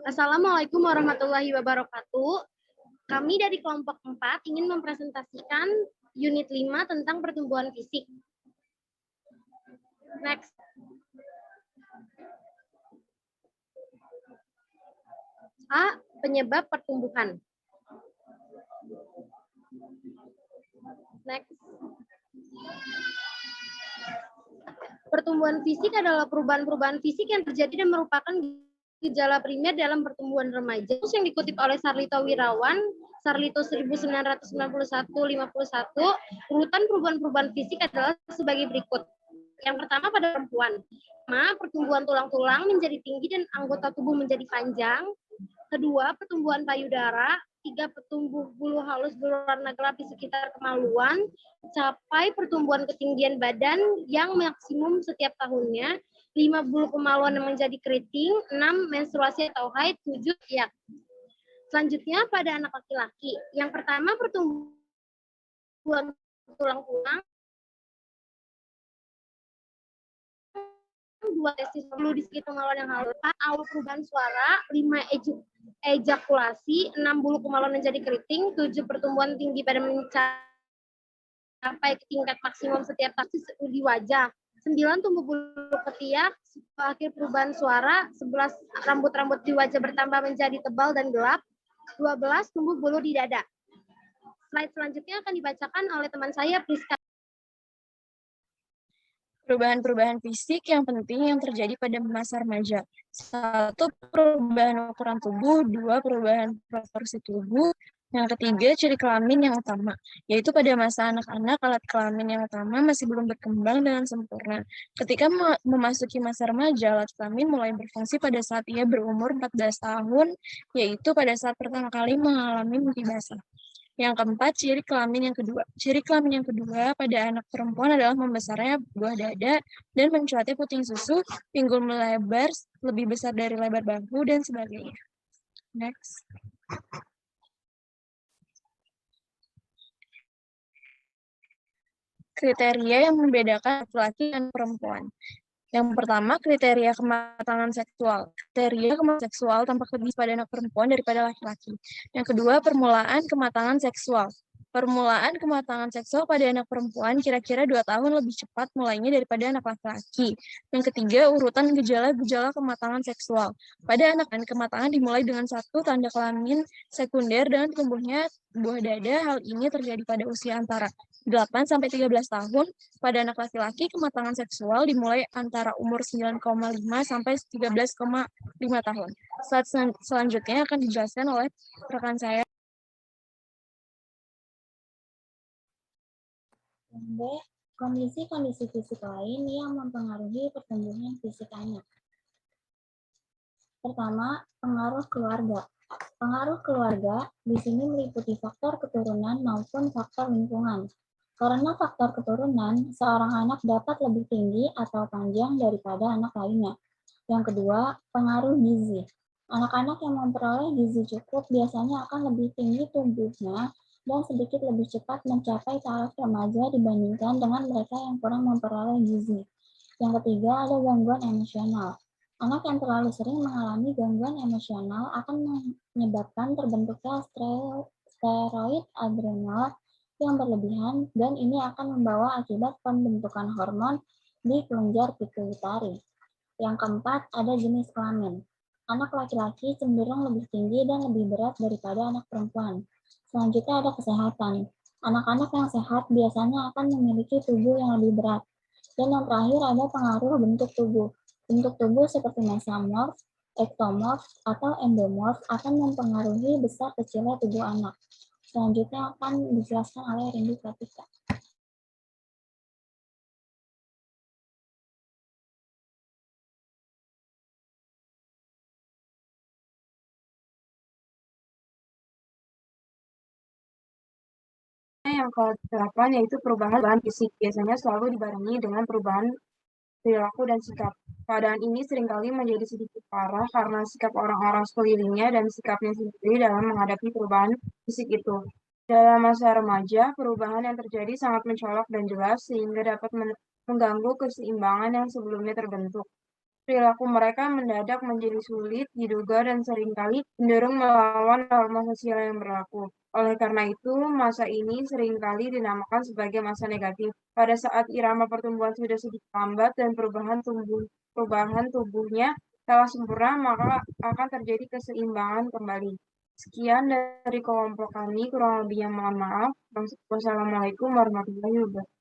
Assalamualaikum warahmatullahi wabarakatuh. Kami dari kelompok 4 ingin mempresentasikan unit 5 tentang pertumbuhan fisik. Next. A. Penyebab pertumbuhan. Next. Pertumbuhan fisik adalah perubahan-perubahan fisik yang terjadi dan merupakan gejala primer dalam pertumbuhan remaja. Yang dikutip oleh Sarlito Wirawan, Sarlito 1991-51, urutan perubahan-perubahan fisik adalah sebagai berikut. Yang pertama pada perempuan. Pertumbuhan tulang-tulang menjadi tinggi dan anggota tubuh menjadi panjang. Kedua, pertumbuhan payudara. 3, pertumbuh bulu halus berwarna gelap di sekitar kemaluan. Capai pertumbuhan ketinggian badan yang maksimum setiap tahunnya. 5, bulu kemaluan yang menjadi keriting. 6, menstruasi atau haid. 7, ya. Selanjutnya pada anak laki-laki. Yang pertama, pertumbuhan tulang-tulang. 2, testis bulu di sekitar kemaluan yang halus. 4, awal perubahan suara. 5, ejakulasi. 6, bulu kemaluan menjadi keriting. 7, pertumbuhan tinggi pada mencapai tingkat maksimum setiap tahun di wajah. 9, tumbuh bulu ketiak. Akhir perubahan suara. 11, rambut-rambut di wajah bertambah menjadi tebal dan gelap. 12, tumbuh bulu di dada. Slide selanjutnya akan dibacakan oleh teman saya, Priska. Perubahan-perubahan fisik yang penting yang terjadi pada masa remaja. 1, perubahan ukuran tubuh. 2, perubahan proporsi tubuh. Yang ketiga, ciri kelamin yang utama, yaitu pada masa anak-anak, alat kelamin yang utama masih belum berkembang dengan sempurna. Ketika memasuki masa remaja, alat kelamin mulai berfungsi pada saat ia berumur 14 tahun, yaitu pada saat pertama kali mengalami mimpi basah. Yang keempat, ciri kelamin yang kedua. Ciri kelamin yang kedua pada anak perempuan adalah membesarnya buah dada dan mencuatnya puting susu, pinggul melebar lebih besar dari lebar bahu, dan sebagainya. Next. Kriteria yang membedakan laki-laki dan perempuan. Yang pertama, kriteria kematangan seksual. Kriteria kematangan seksual tampak lebih pada anak perempuan daripada laki-laki. Yang kedua, permulaan kematangan seksual. Permulaan kematangan seksual pada anak perempuan kira-kira 2 tahun lebih cepat mulainya daripada anak laki-laki. Yang ketiga, urutan gejala-gejala kematangan seksual. Pada anak kematangan dimulai dengan 1, tanda kelamin sekunder dengan tumbuhnya buah dada. Hal ini terjadi pada usia antara 8 sampai 13 tahun. Pada anak laki-laki, kematangan seksual dimulai antara umur 9,5 sampai 13,5 tahun. Selanjutnya akan dijelaskan oleh rekan saya. B. Kondisi-kondisi fisik lain yang mempengaruhi pertumbuhan fisik anak. Pertama, pengaruh keluarga. Pengaruh keluarga di sini meliputi faktor keturunan maupun faktor lingkungan. Karena faktor keturunan, seorang anak dapat lebih tinggi atau panjang daripada anak lainnya. Yang kedua, pengaruh gizi. Anak-anak yang memperoleh gizi cukup biasanya akan lebih tinggi tubuhnya dan sedikit lebih cepat mencapai taraf remaja dibandingkan dengan mereka yang kurang memperoleh gizi. Yang ketiga, ada gangguan emosional. Anak yang terlalu sering mengalami gangguan emosional akan menyebabkan terbentuknya steroid adrenal yang berlebihan, dan ini akan membawa akibat pembentukan hormon di kelenjar pituitari. Yang keempat, ada jenis kelamin. Anak laki-laki cenderung lebih tinggi dan lebih berat daripada anak perempuan. Selanjutnya ada kesehatan. Anak-anak yang sehat biasanya akan memiliki tubuh yang lebih berat. Dan yang terakhir ada pengaruh bentuk tubuh. Bentuk tubuh seperti mesomorf, ektomorf, atau endomorf akan mempengaruhi besar kecilnya tubuh anak. Selanjutnya akan dijelaskan oleh Rindy Pratika. Yang ke-8 yaitu perubahan fisik. Biasanya selalu dibarengi dengan perubahan perilaku dan sikap. Keadaan ini seringkali menjadi sedikit parah karena sikap orang-orang sekelilingnya dan sikapnya sendiri dalam menghadapi perubahan fisik itu. Dalam masa remaja, perubahan yang terjadi sangat mencolok dan jelas sehingga dapat mengganggu keseimbangan yang sebelumnya terbentuk. perilaku mereka mendadak menjadi sulit diduga dan seringkali cenderung melawan norma sosial yang berlaku. Oleh karena itu, masa ini seringkali dinamakan sebagai masa negatif. Pada saat irama pertumbuhan sudah sedikit lambat dan perubahan tubuhnya telah sempurna, maka akan terjadi keseimbangan kembali. Sekian dari kelompok kami, kurang lebihnya mohon maaf. Wassalamualaikum warahmatullahi wabarakatuh.